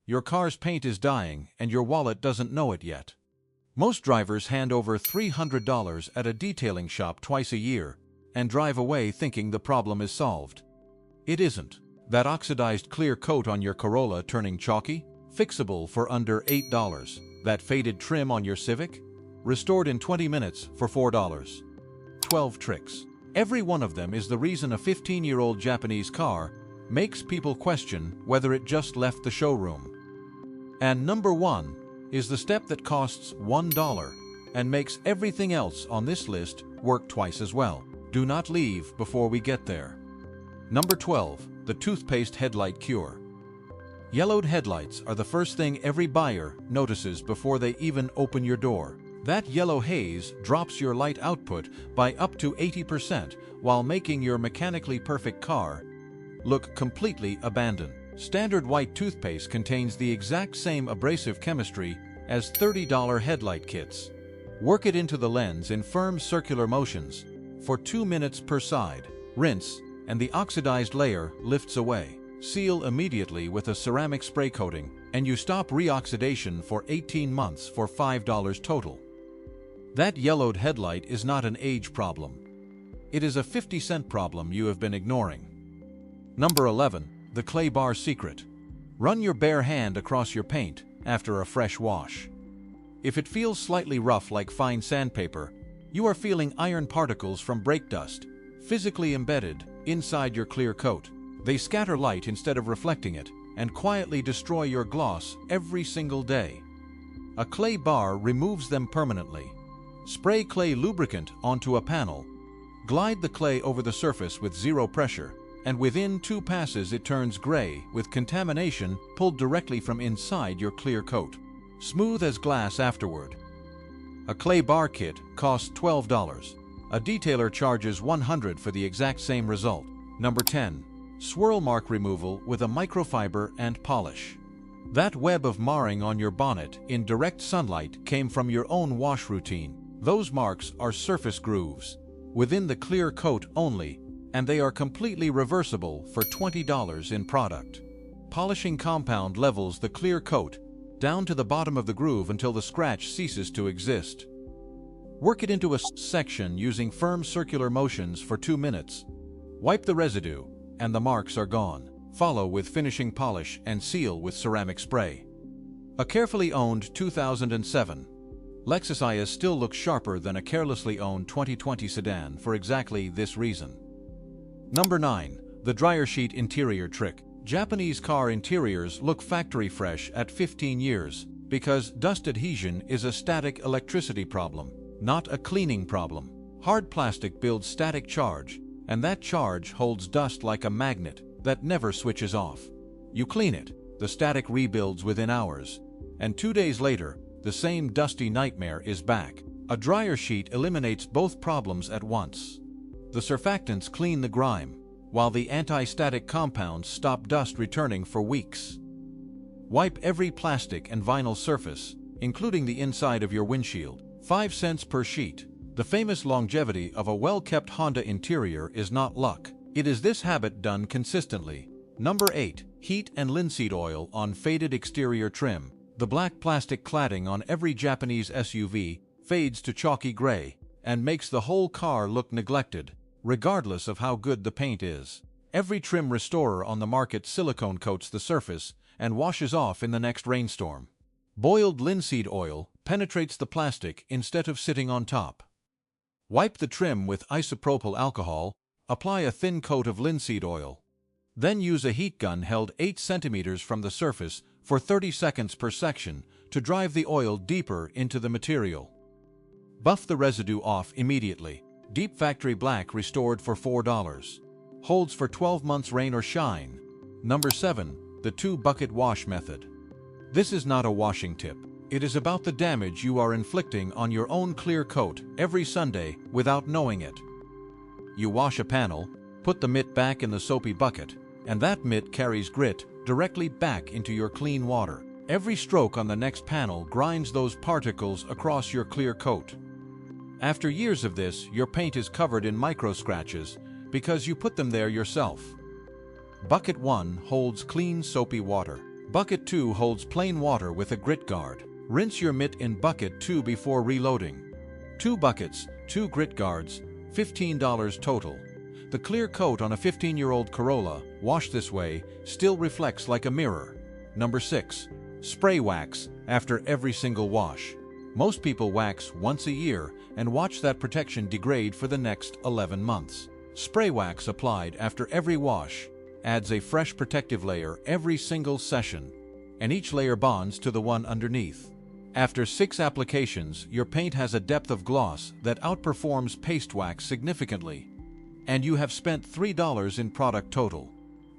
your car's paint is dying and your wallet doesn't know it yet. Most drivers hand over $300 at a detailing shop twice a year and drive away thinking the problem is solved. It isn't. That oxidized clear coat on your Corolla turning chalky? Fixable for under $8. That faded trim on your Civic? Restored in 20 minutes for $4. 12 tricks. Every one of them is the reason a 15-year-old Japanese car makes people question whether it just left the showroom. And number 1 is the step that costs $1 and makes everything else on this list work twice as well. Do not leave before we get there. Number 12. The toothpaste headlight cure. Yellowed headlights are the first thing every buyer notices before they even open your door. That yellow haze drops your light output by up to 80% while making your mechanically perfect car look completely abandoned. Standard white toothpaste contains the exact same abrasive chemistry as $30 headlight kits. Work it into the lens in firm circular motions for 2 minutes per side. Rinse, and the oxidized layer lifts away. Seal immediately with a ceramic spray coating, and you stop reoxidation for 18 months for $5 total. That yellowed headlight is not an age problem. It is a 50-cent problem you have been ignoring. Number 11. The clay bar secret. Run your bare hand across your paint after a fresh wash. If it feels slightly rough like fine sandpaper, you are feeling iron particles from brake dust, physically embedded inside your clear coat. They scatter light instead of reflecting it and quietly destroy your gloss every single day. A clay bar removes them permanently. Spray clay lubricant onto a panel. Glide the clay over the surface with zero pressure, and within 2 passes it turns gray with contamination pulled directly from inside your clear coat. Smooth as glass afterward. A clay bar kit costs $12. A detailer charges $100 for the exact same result. Number 10. Swirl mark removal with a microfiber and polish. That web of marring on your bonnet in direct sunlight came from your own wash routine. Those marks are surface grooves within the clear coat only, and they are completely reversible for $20 in product. Polishing compound levels the clear coat down to the bottom of the groove until the scratch ceases to exist. Work it into a section using firm circular motions for 2 minutes. Wipe the residue, and the marks are gone. Follow with finishing polish and seal with ceramic spray. A carefully owned 2007 Lexus IS still looks sharper than a carelessly owned 2020 sedan for exactly this reason. Number 9. The dryer sheet interior trick. Japanese car interiors look factory fresh at 15 years because dust adhesion is a static electricity problem, not a cleaning problem. Hard plastic builds static charge, and that charge holds dust like a magnet that never switches off. You clean it, the static rebuilds within hours, and 2 days later, the same dusty nightmare is back. A dryer sheet eliminates both problems at once. The surfactants clean the grime, while the anti-static compounds stop dust returning for weeks. Wipe every plastic and vinyl surface, including the inside of your windshield. 5 cents per sheet. The famous longevity of a well-kept Honda interior is not luck. It is this habit done consistently. Number 8. Heat and linseed oil on faded exterior trim. The black plastic cladding on every Japanese SUV fades to chalky gray and makes the whole car look neglected, regardless of how good the paint is. Every trim restorer on the market silicone coats the surface and washes off in the next rainstorm. Boiled linseed oil penetrates the plastic instead of sitting on top. Wipe the trim with isopropyl alcohol, apply a thin coat of linseed oil. Then use a heat gun held 8 centimeters from the surface for 30 seconds per section to drive the oil deeper into the material. Buff the residue off immediately. Deep factory black restored for $4. Holds for 12 months rain or shine. Number 7. The 2-bucket wash method. This is not a washing tip. It is about the damage you are inflicting on your own clear coat every Sunday without knowing it. You wash a panel, put the mitt back in the soapy bucket, and that mitt carries grit directly back into your clean water. Every stroke on the next panel grinds those particles across your clear coat. After years of this, your paint is covered in micro scratches because you put them there yourself. Bucket 1 holds clean soapy water. Bucket 2 holds plain water with a grit guard. Rinse your mitt in Bucket 2 before reloading. 2 buckets, 2 grit guards, $15 total. The clear coat on a 15-year-old Corolla, washed this way, still reflects like a mirror. Number 6. Spray wax after every single wash. Most people wax once a year and watch that protection degrade for the next 11 months. Spray wax applied after every wash adds a fresh protective layer every single session, and each layer bonds to the one underneath. After 6 applications, your paint has a depth of gloss that outperforms paste wax significantly. And you have spent $3 in product total.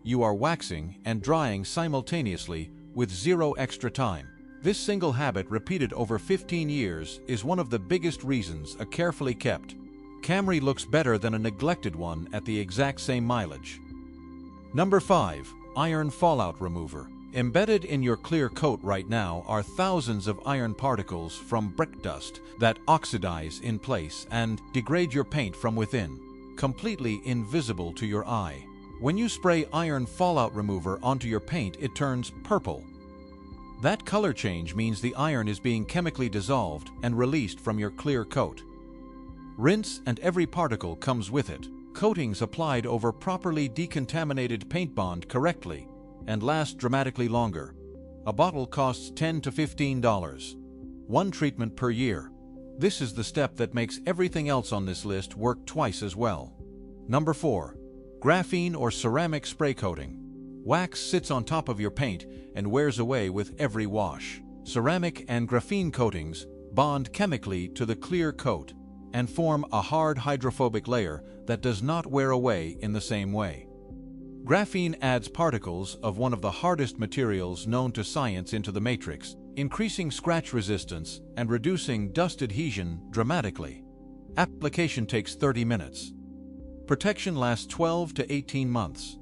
You are waxing and drying simultaneously with 0 extra time. This single habit repeated over 15 years is one of the biggest reasons a carefully kept Camry looks better than a neglected one at the exact same mileage. Number 5. Iron Fallout Remover. Embedded in your clear coat right now are thousands of iron particles from brick dust that oxidize in place and degrade your paint from within, completely invisible to your eye. When you spray Iron Fallout Remover onto your paint, it turns purple. That color change means the iron is being chemically dissolved and released from your clear coat. Rinse and every particle comes with it. Coatings applied over properly decontaminated paint bond correctly and last dramatically longer. A bottle costs $10 to $15. 1 treatment per year. This is the step that makes everything else on this list work twice as well. Number 4. Graphene or ceramic spray coating. Wax sits on top of your paint and wears away with every wash. Ceramic and graphene coatings bond chemically to the clear coat and form a hard hydrophobic layer that does not wear away in the same way. Graphene adds particles of one of the hardest materials known to science into the matrix, increasing scratch resistance and reducing dust adhesion dramatically. Application takes 30 minutes. Protection lasts 12 to 18 months.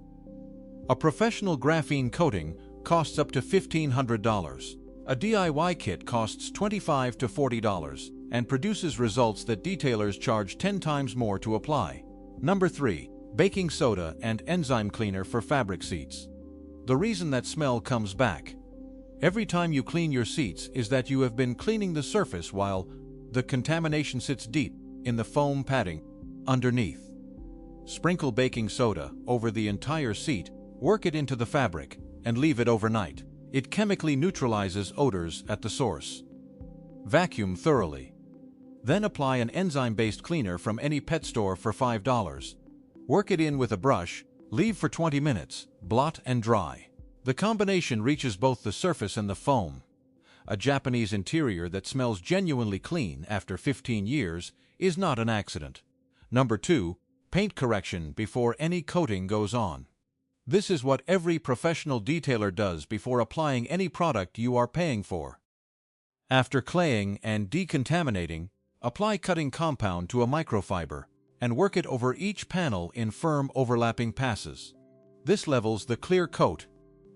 A professional graphene coating costs up to $1,500. A DIY kit costs $25 to $40 and produces results that detailers charge 10 times more to apply. Number 3. Baking soda and enzyme cleaner for fabric seats. The reason that smell comes back every time you clean your seats is that you have been cleaning the surface while the contamination sits deep in the foam padding underneath. Sprinkle baking soda over the entire seat, work it into the fabric, and leave it overnight. It chemically neutralizes odors at the source. Vacuum thoroughly. Then apply an enzyme-based cleaner from any pet store for $5. Work it in with a brush, leave for 20 minutes, blot and dry. The combination reaches both the surface and the foam. A Japanese interior that smells genuinely clean after 15 years is not an accident. Number 2. Paint correction before any coating goes on. This is what every professional detailer does before applying any product you are paying for. After claying and decontaminating, apply cutting compound to a microfiber and work it over each panel in firm overlapping passes. This levels the clear coat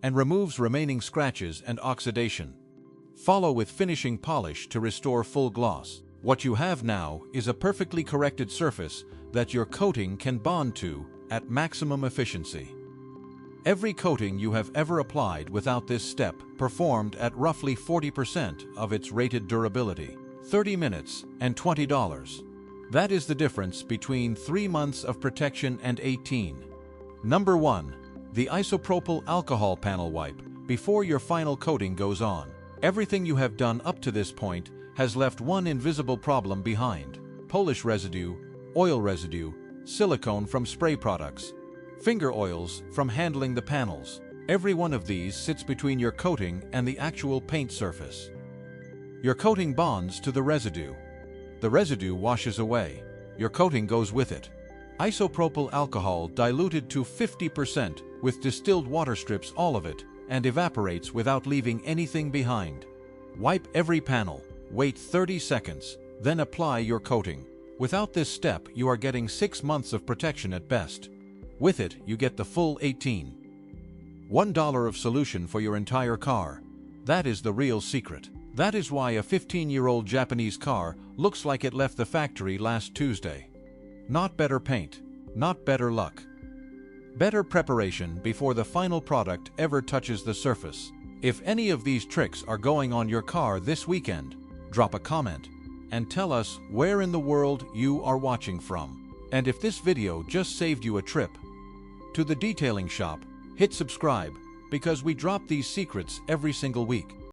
and removes remaining scratches and oxidation. Follow with finishing polish to restore full gloss. What you have now is a perfectly corrected surface that your coating can bond to at maximum efficiency. Every coating you have ever applied without this step performed at roughly 40% of its rated durability. 30 minutes and $20. That is the difference between 3 months of protection and 18. Number 1. The isopropyl alcohol panel wipe before your final coating goes on. Everything you have done up to this point has left one invisible problem behind: polish residue, oil residue, silicone from spray products, finger oils from handling the panels. Every one of these sits between your coating and the actual paint surface. Your coating bonds to the residue. The residue washes away. Your coating goes with it. Isopropyl alcohol diluted to 50% with distilled water strips all of it and evaporates without leaving anything behind. Wipe every panel, wait 30 seconds, then apply your coating. Without this step, you are getting 6 months of protection at best. With it, you get the full 18. $1 of solution for your entire car. That is the real secret. That is why a 15-year-old Japanese car looks like it left the factory last Tuesday. Not better paint, not better luck. Better preparation before the final product ever touches the surface. If any of these tricks are going on your car this weekend, drop a comment and tell us where in the world you are watching from. And if this video just saved you a trip to the detailing shop, hit subscribe because we drop these secrets every single week.